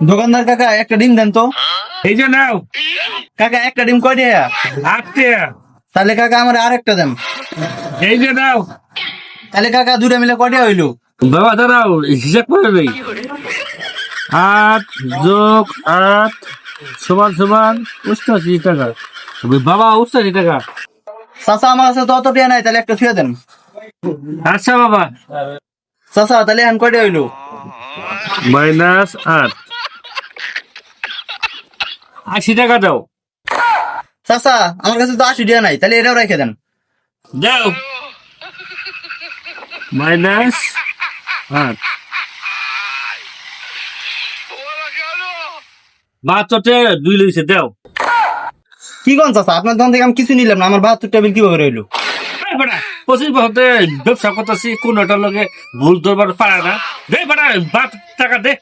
দোকানদার কাকা একটা ডিম দেন তো। এই যে নাও কাকা একটা ডিম কয় টাকা? 8 টাকা। তাহলে কাকা আমার আরেকটা দেন। এই যে নাও। তাহলে কাকা দুটা মিলে কয় টাকা হইলো? বাবা দাঁড়াও, হিসাব করে নেই। 8 যোগ 8 সমান সমান 88 টাকা। বাবা 88 টাকা। চাচা আমার কাছে তো অত টাকা নাই, তাহলে একটা ছুঁয়ে দেন। আচ্ছা বাবা। চাচা তাহলে এখন কয় টাকা হইলো? -8 80 টাকা দাও। চাচা আমার কাছে তো 80 টাকা নাই, তাহলে এটাও রেখে দেন। দাও -8 বাহাত্তরটা 2 লেগেছে দাও। কি কোন চাচা, আপনার দোকান থেকে আমি কিছু নিলাম না, আমার 72 টেবিল কিভাবে রইলো? 25 বছর ব্যবসা করতেছি, কোন লগে ভুল ধরবার পারে না। দে বেটা, 72 টাকা দে।